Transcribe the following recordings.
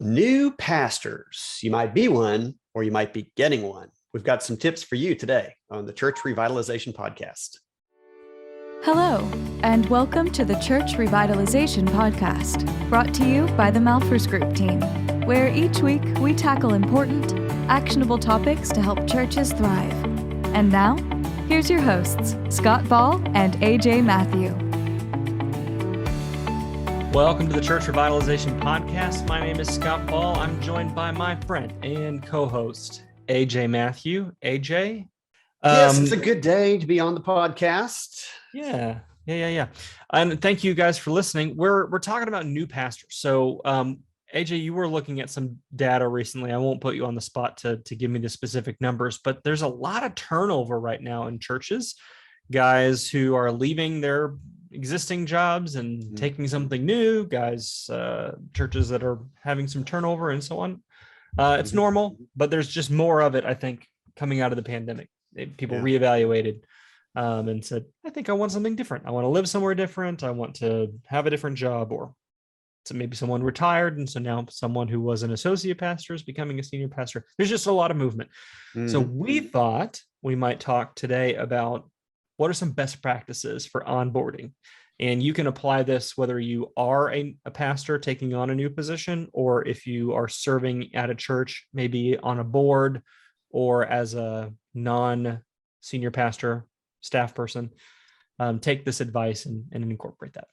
New pastors. You might be one or you might be getting one. We've got some tips for you today on the Church Revitalization Podcast. Hello, and welcome to the Church Revitalization Podcast, brought to you by the Malphurs Group team, where each week we tackle important, actionable topics to help churches thrive. And now, here's your hosts, Scott Ball and AJ Matthew. Welcome to the Church Revitalization Podcast. My name is Scott Ball. I'm joined by my friend and co-host, AJ Matthew. AJ? Yes, it's a good day to be on the podcast. Yeah. And thank you guys for listening. We're talking about new pastors. So, AJ, you were looking at some data recently. I won't put you on the spot to give me the specific numbers, but there's a lot of turnover right now in churches. Guys who are leaving their existing jobs and taking something new, churches that are having some turnover and so on. It's normal, but there's just more of it, I think, coming out of the pandemic. People reevaluated and said, I think I want something different. I want to live somewhere different. I want to have a different job, or so maybe someone retired. And so now someone who was an associate pastor is becoming a senior pastor. There's just a lot of movement. So we thought we might talk today about what are some best practices for onboarding. And you can apply this whether you are a pastor taking on a new position, or if you are serving at a church, maybe on a board or as a non-senior pastor, staff person. Take this advice and incorporate that.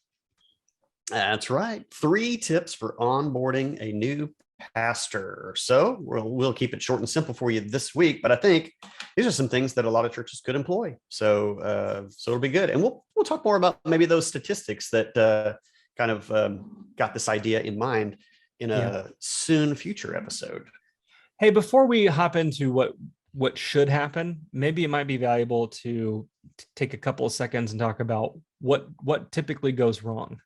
That's right. 3 tips for onboarding a new pastor. So we'll keep it short and simple for you this week, but I think these are some things that a lot of churches could employ. So it'll be good. And we'll talk more about maybe those statistics that got this idea in mind in a soon future episode. Hey, before we hop into what should happen, maybe it might be valuable to take a couple of seconds and talk about what typically goes wrong.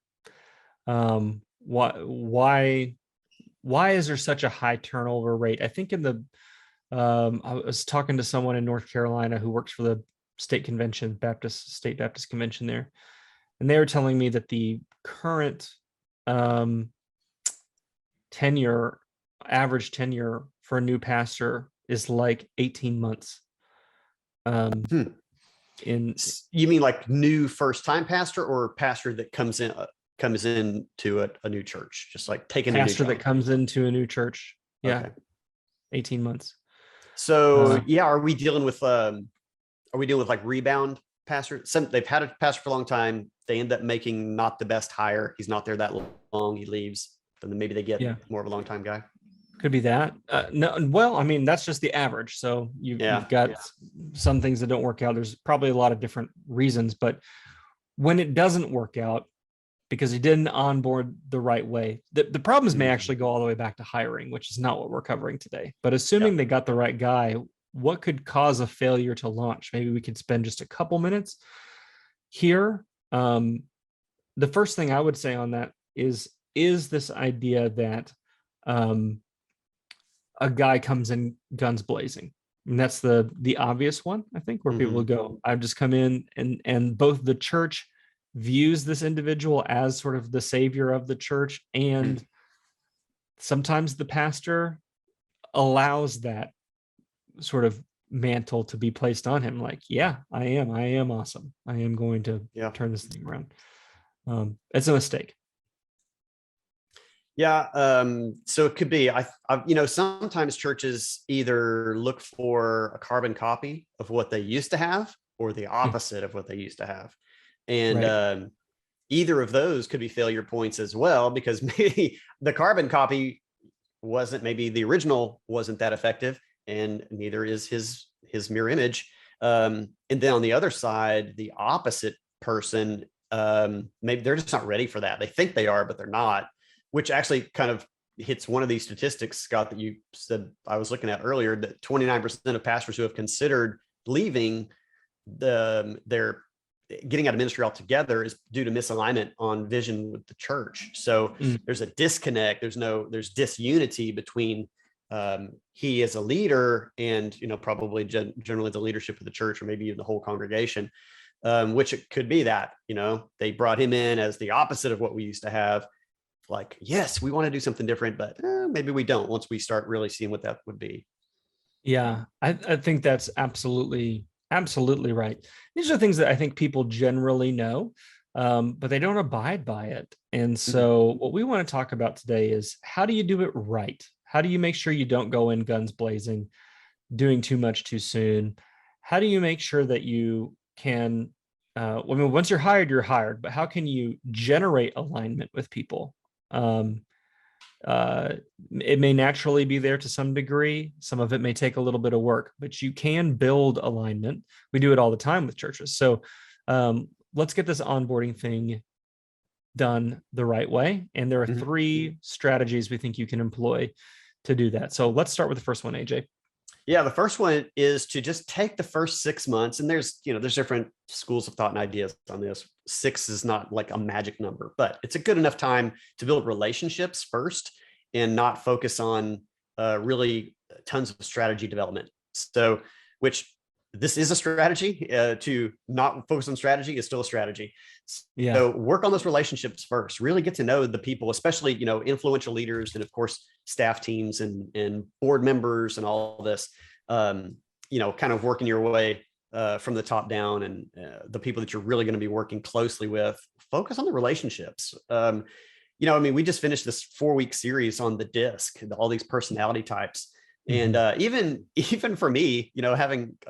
Why is there such a high turnover rate? I think I was talking to someone in North Carolina who works for the state Baptist convention there, and they were telling me that the current average tenure for a new pastor is like 18 months. You mean like new first-time pastor, or pastor that comes into a new church, just like taking a new job? That comes into a new church. Yeah. Okay. 18 months. So are we dealing with like rebound pastors? They've had a pastor for a long time. They end up making not the best hire. He's not there that long. He leaves. Then maybe they get more of a long time guy. Could be that. No, well, I mean, that's just the average. So you've got some things that don't work out. There's probably a lot of different reasons, but when it doesn't work out because he didn't onboard the right way, the problems may actually go all the way back to hiring, which is not what we're covering today. But assuming they got the right guy, what could cause a failure to launch? Maybe we could spend just a couple minutes here. The first thing I would say on that is this idea that a guy comes in guns blazing. And that's the obvious one, I think, where people will go, I've just come in, and both the church views this individual as sort of the savior of the church, and sometimes the pastor allows that sort of mantle to be placed on him. Like, I am awesome. I am going to turn this thing around. It's a mistake. So it could be, sometimes churches either look for a carbon copy of what they used to have or the opposite of what they used to have. And either of those could be failure points as well, because maybe the carbon copy maybe the original wasn't that effective, and neither is his mirror image. And then on the other side, the opposite person, maybe they're just not ready for that. They think they are, but they're not, which actually kind of hits one of these statistics, Scott, that you said I was looking at earlier, that 29% of pastors who have considered leaving their getting out of ministry altogether is due to misalignment on vision with the church. So there's a disconnect. There's disunity between he as a leader and, probably generally the leadership of the church, or maybe even the whole congregation, which it could be that, they brought him in as the opposite of what we used to have. like, yes, we want to do something different, but maybe we don't once we start really seeing what that would be. Yeah, I think that's absolutely right. These are things that I think people generally know, but they don't abide by it. And so what we want to talk about today is, how do you do it right? How do you make sure you don't go in guns blazing, doing too much too soon? How do you make sure that you can, once you're hired, but how can you generate alignment with people? It may naturally be there to some degree. Some of it may take a little bit of work, but you can build alignment. We do it all the time with churches. So let's get this onboarding thing done the right way. And there are 3 strategies we think you can employ to do that. So let's start with the first one, AJ. Yeah, the first one is to just take the first 6 months, and there's different schools of thought and ideas on this. 6 is not like a magic number, but it's a good enough time to build relationships first and not focus on really tons of strategy development. So, which this is a strategy. To not focus on strategy is still a strategy. Yeah. So work on those relationships first. Really get to know the people, especially influential leaders, and of course staff teams and board members and all this. Kind of working your way from the top down, and the people that you're really going to be working closely with. Focus on the relationships. We just finished this 4-week series on the DISC, all these personality types. And even for me,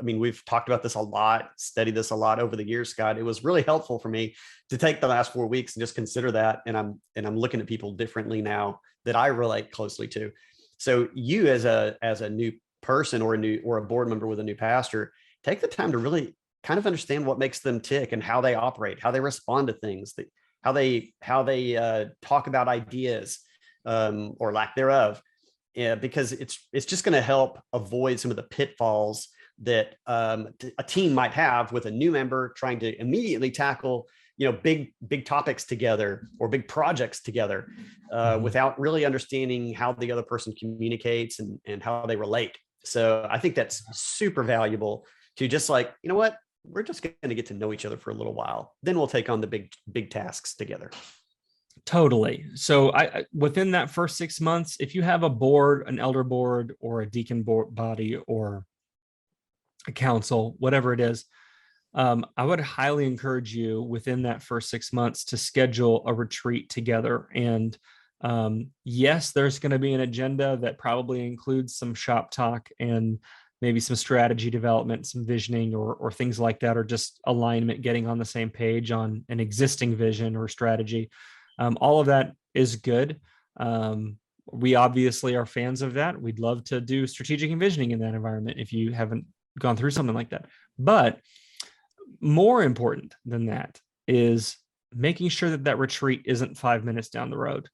we've talked about this a lot, studied this a lot over the years, Scott. It was really helpful for me to take the last 4 weeks and just consider that. And I'm looking at people differently now that I relate closely to. So you as a new person or a board member with a new pastor, take the time to really kind of understand what makes them tick and how they operate, how they respond to things, how they talk about ideas or lack thereof. Yeah, because it's just going to help avoid some of the pitfalls that a team might have with a new member trying to immediately tackle big topics together or big projects together without really understanding how the other person communicates and how they relate. So I think that's super valuable to just like, what, we're just going to get to know each other for a little while. Then we'll take on the big tasks together. Totally. So within that first 6 months, if you have a board, an elder board, or a deacon board body, or a council, whatever it is, I would highly encourage you within that first 6 months to schedule a retreat together. And yes, there's going to be an agenda that probably includes some shop talk and maybe some strategy development, some visioning or things like that, or just alignment, getting on the same page on an existing vision or strategy. All of that is good. We obviously are fans of that. We'd love to do strategic envisioning in that environment if you haven't gone through something like that. But more important than that is making sure that retreat isn't 5 minutes down the road.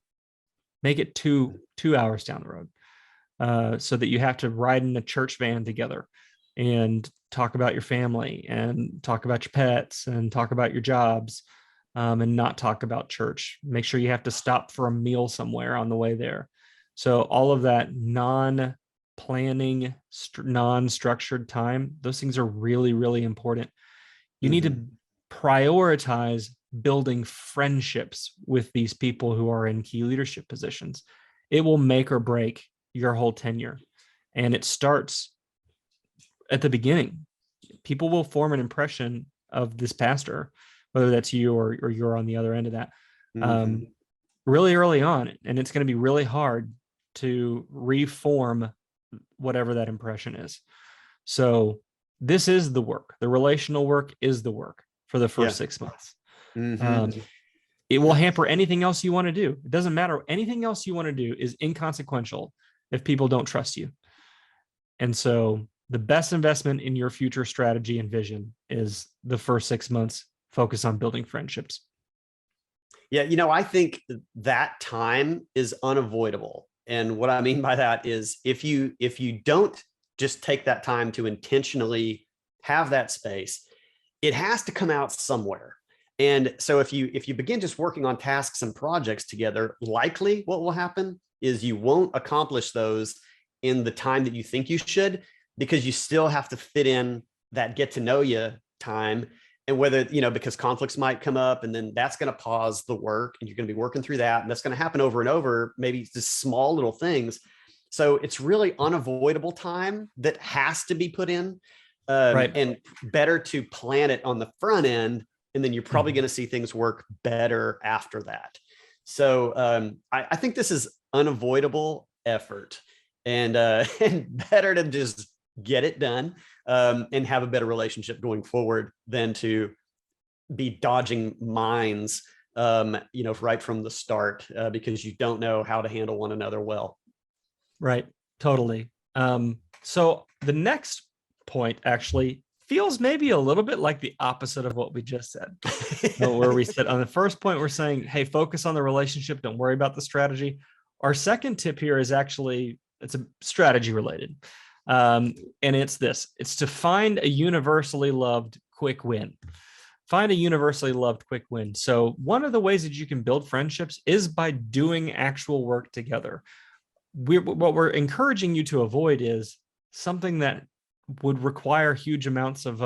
Make it two hours down the road, so that you have to ride in a church van together and talk about your family and talk about your pets and talk about your jobs. And not talk about church. Make sure you have to stop for a meal somewhere on the way there. So all of that non-planning, non-structured time, those things are really, really important. You need to prioritize building friendships with these people who are in key leadership positions. It will make or break your whole tenure. And it starts at the beginning. People will form an impression of this pastor, whether that's you or you're on the other end of that, really early on. And it's going to be really hard to reform whatever that impression is. So this is the work. The relational work is the work for the first 6 months. It will hamper anything else you want to do. It doesn't matter. Anything else you want to do is inconsequential if people don't trust you. And so the best investment in your future strategy and vision is the first 6 months. Focus on building friendships. Yeah, I think that time is unavoidable. And what I mean by that is if you don't just take that time to intentionally have that space, it has to come out somewhere. And so if you begin just working on tasks and projects together, likely what will happen is you won't accomplish those in the time that you think you should, because you still have to fit in that get to know you time and whether, because conflicts might come up, and then that's going to pause the work, and you're going to be working through that. And that's going to happen over and over, maybe just small little things. So it's really unavoidable time that has to be put in, Right. and better to plan it on the front end. And then you're probably going to see things work better after that. So I think this is unavoidable effort, and and better to just get it done, and have a better relationship going forward than to be dodging mines, right from the start, because you don't know how to handle one another well. Right. Totally. So the next point actually feels maybe a little bit like the opposite of what we just said. Where we said on the first point, we're saying, hey, focus on the relationship. Don't worry about the strategy. Our second tip here is actually, it's a strategy related. And it's this, it's to find a universally loved quick win. Find a universally loved quick win. So one of the ways that you can build friendships is by doing actual work together. What we're encouraging you to avoid is something that would require huge amounts of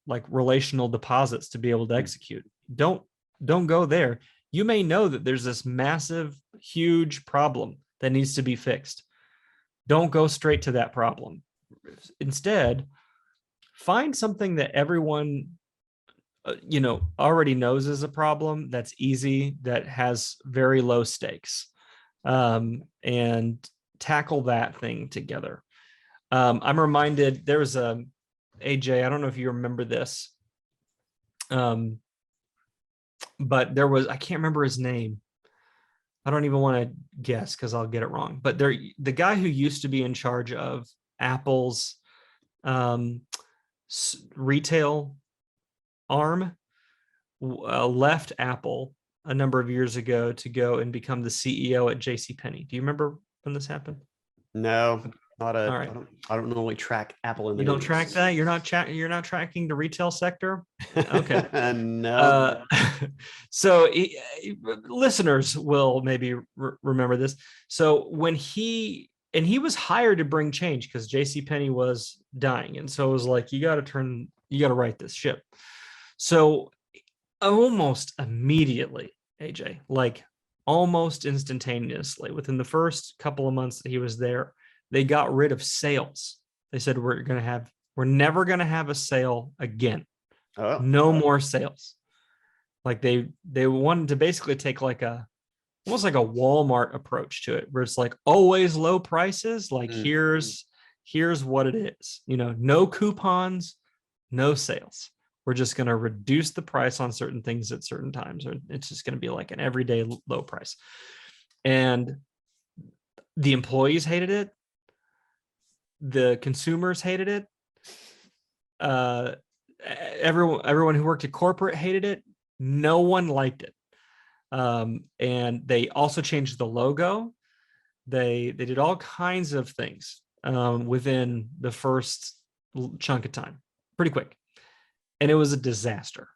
like relational deposits to be able to execute. Don't go there. You may know that there's this massive, huge problem that needs to be fixed. Don't go straight to that problem. Instead, find something that everyone already knows is a problem, that's easy, that has very low stakes, and tackle that thing together. I'm reminded, there was AJ, I don't know if you remember this, but there was, I can't remember his name. I don't even want to guess because I'll get it wrong. But the guy who used to be in charge of Apple's retail arm left Apple a number of years ago to go and become the CEO at JCPenney. Do you remember when this happened? No. All right. I don't normally track Apple in the You don't news. track that? You're not tracking the retail sector? Okay. No. So listeners will maybe remember this. So when he was hired to bring change because JCPenney was dying. And so it was like, you got to right this ship. So almost immediately, AJ, like almost instantaneously, within the first couple of months that he was there, they got rid of sales. They said, we're never going to have a sale again. Oh. No more sales. Like they wanted to basically take like almost like a Walmart approach to it, where it's like always low prices. Like here's what it is, no coupons, no sales. We're just going to reduce the price on certain things at certain times, or it's just going to be like an everyday low price. And the employees hated it. The consumers hated it. Everyone who worked at corporate hated it. No one liked it. And they also changed the logo. They did all kinds of things within the first chunk of time, pretty quick. And it was a disaster.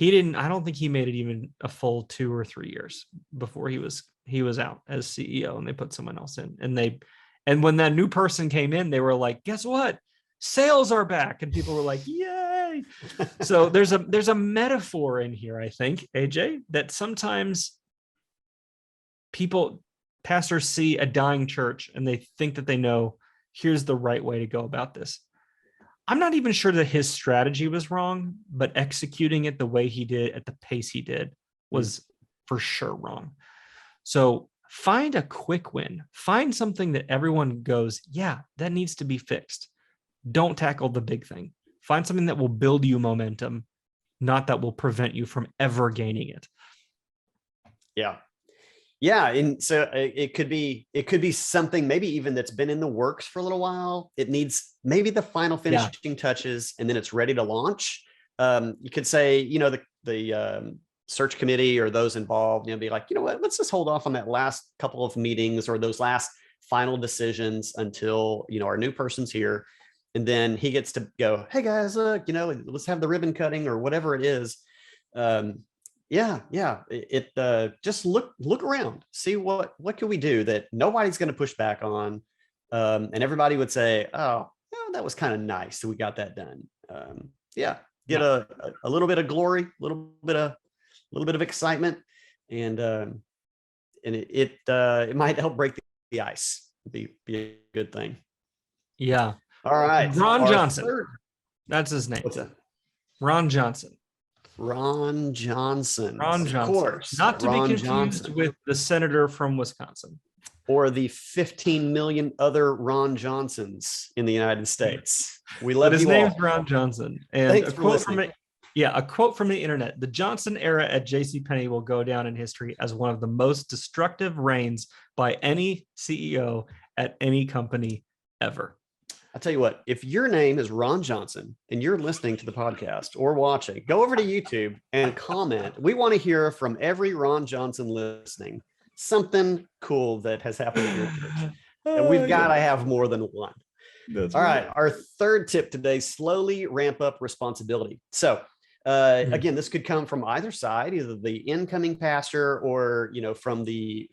I don't think he made it even a full 2 or 3 years before he was out as CEO, and they put someone else in. And when that new person came in, they were like, guess what? Sales are back. And people were like, yay. So there's a metaphor in here, I think, AJ, that sometimes pastors see a dying church and they think that they know, here's the right way to go about this. I'm not even sure that his strategy was wrong, but executing it the way he did at the pace he did was for sure wrong. So find a quick win. Find something that everyone goes, yeah, that needs to be fixed. Don't tackle the big thing. Find something that will build you momentum, not that will prevent you from ever gaining it. Yeah. Yeah. And so it could be something maybe even that's been in the works for a little while. It needs maybe the final finishing touches, and then it's ready to launch. You could say, the search committee or those involved, be like, you know what, let's just hold off on that last couple of meetings or those last final decisions until, our new person's here. And then he gets to go, hey guys, let's have the ribbon cutting or whatever it is. Just look around, see what can we do that nobody's going to push back on. And everybody would say, oh, that was kind of nice that we got that done. get a little bit of glory, a little bit of excitement, and it might help break the ice. Be a good thing. Yeah. All right. Ron Johnson. That's his name. What's that? Ron Johnson. Ron Johnson. Of course. Not to Ron be confused Johnson. with the senator from Wisconsin. Or the 15 million other Ron Johnsons in the United States. We love his you name's all. Ron Johnson. And Thanks a for quote from listening. a quote from the internet. The Johnson era at JCPenney will go down in history as one of the most destructive reigns by any CEO at any company ever. I'll tell you what, if your name is Ron Johnson and you're listening to the podcast or watching, go over to YouTube and comment. We want to hear from every Ron Johnson listening something cool that has happened at your church. And we've got to have more than one. That's all right. Our third tip today, slowly ramp up responsibility. So again, this could come from either side, either the incoming pastor or, from the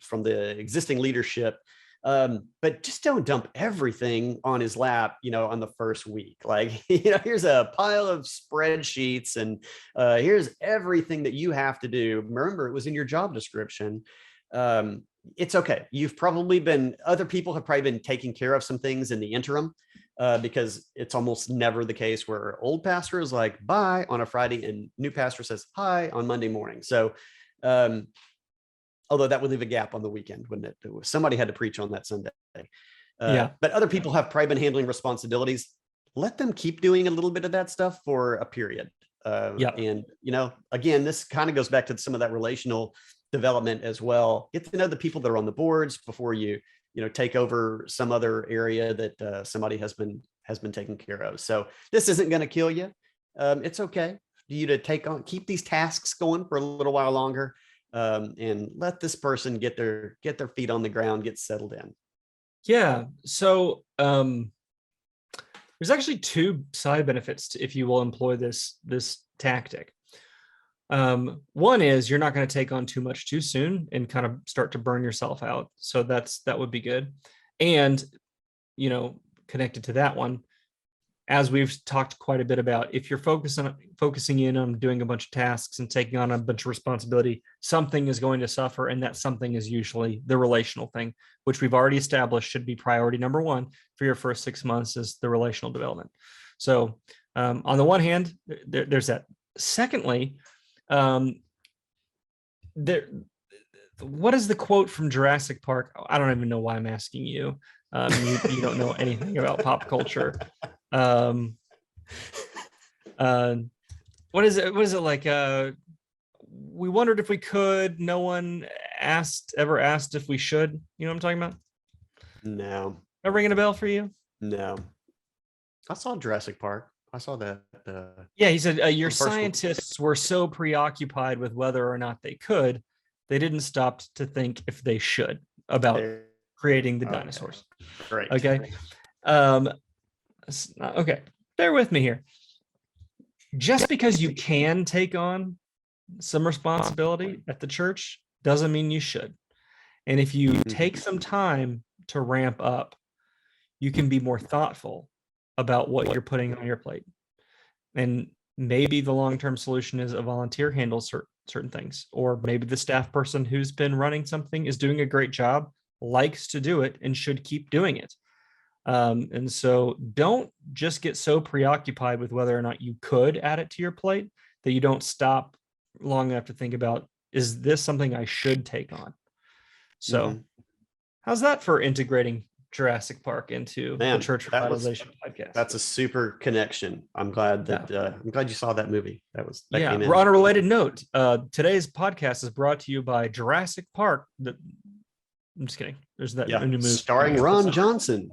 existing leadership. But just don't dump everything on his lap, on the first week. Like, here's a pile of spreadsheets and here's everything that you have to do. Remember, it was in your job description. It's okay. Other people have probably been taking care of some things in the interim, because it's almost never the case where old pastor is like, bye on a Friday and new pastor says, hi on Monday morning. So, although that would leave a gap on the weekend, wouldn't it? Somebody had to preach on that Sunday. But other people have probably been handling responsibilities. Let them keep doing a little bit of that stuff for a period. And, again, this kind of goes back to some of that relational development as well. Get to know the people that are on the boards before you take over some other area that somebody has been taken care of. So this isn't going to kill you. It's okay for you to keep these tasks going for a little while longer. And let this person get their feet on the ground, get settled in. Yeah. So there's actually two side benefits if you will employ this tactic. One is you're not going to take on too much too soon and kind of start to burn yourself out. So that would be good. And, connected to that one, as we've talked quite a bit about, if you're focusing in on doing a bunch of tasks and taking on a bunch of responsibility, something is going to suffer. And that something is usually the relational thing, which we've already established should be priority number one for your first 6 months is the relational development. So on the one hand, there's that. Secondly, what is the quote from Jurassic Park? I don't even know why I'm asking you. You don't know anything about pop culture. What is it like? We wondered if we could. No one ever asked if we should. You know what I'm talking about? No. That ringing a bell for you? No. I saw Jurassic Park. I saw that. Yeah, he said your scientists were so preoccupied with whether or not they could, they didn't stop to think if they should about creating the dinosaurs. Great. Okay. Okay. Bear with me here. Just because you can take on some responsibility at the church doesn't mean you should. And if you take some time to ramp up, you can be more thoughtful about what you're putting on your plate. And maybe the long-term solution is a volunteer handles certain things, or maybe the staff person who's been running something is doing a great job, likes to do it, and should keep doing it. And so don't just get so preoccupied with whether or not you could add it to your plate that you don't stop long enough to think about, is this something I should take on? So how's that for integrating Jurassic Park into the Church Revitalization podcast? That's a super connection. I'm glad that I'm glad you saw that movie. That came in. On a related note, today's podcast is brought to you by Jurassic Park. I'm just kidding. There's that new movie starring Ron Johnson.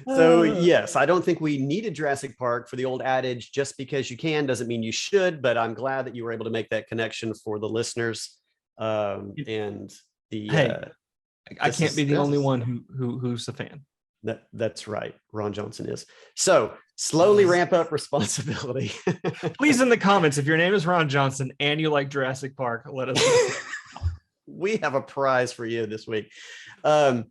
So yes, I don't think we needed Jurassic Park for the old adage, just because you can doesn't mean you should, but I'm glad that you were able to make that connection for the listeners. And the I can't be the only one who's a fan. That's right. Ron Johnson is. So slowly ramp up responsibility. Please, in the comments, if your name is Ron Johnson and you like Jurassic Park, let us know. We have a prize for you this week. I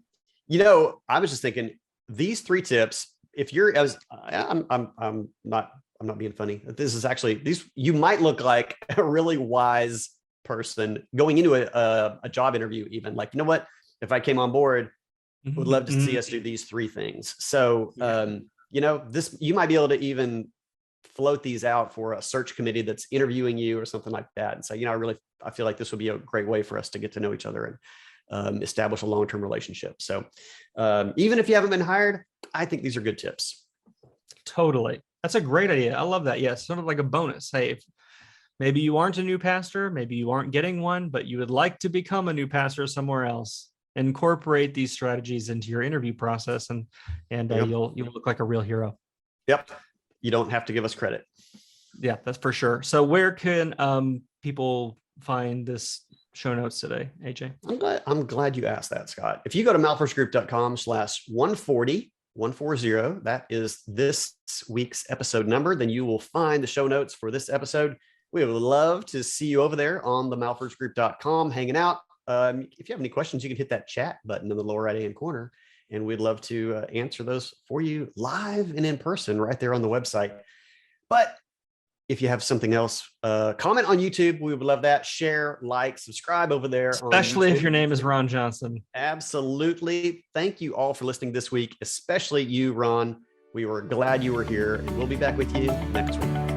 was just thinking, these 3 tips, if you're as I'm not being funny. This is actually you might look like a really wise person going into a job interview, even like, you know what, if I came on board, would love to see us do these 3 things. So, you might be able to even float these out for a search committee that's interviewing you or something like that. And so, I feel like this would be a great way for us to get to know each other and establish a long-term relationship. So even if you haven't been hired, I think these are good tips. Totally. That's a great idea. I love that. Yeah. Sort of like a bonus. Hey, if maybe you aren't a new pastor, maybe you aren't getting one, but you would like to become a new pastor somewhere else, incorporate these strategies into your interview process, and you'll look like a real hero. Yep. You don't have to give us credit. Yeah, that's for sure. So where can people find this show notes today, AJ? I'm glad you asked that, Scott. If you go to malforsgroup.com/140, that is this week's episode number, then you will find the show notes for this episode. We would love to see you over there on the malforsgroup.com hanging out. If you have any questions, you can hit that chat button in the lower right-hand corner, and we'd love to answer those for you live and in person right there on the website. But if you have something else, comment on YouTube. We would love that. Share, like, subscribe over there. Especially if your name is Ron Johnson. Absolutely. Thank you all for listening this week, especially you, Ron. We were glad you were here, and we'll be back with you next week.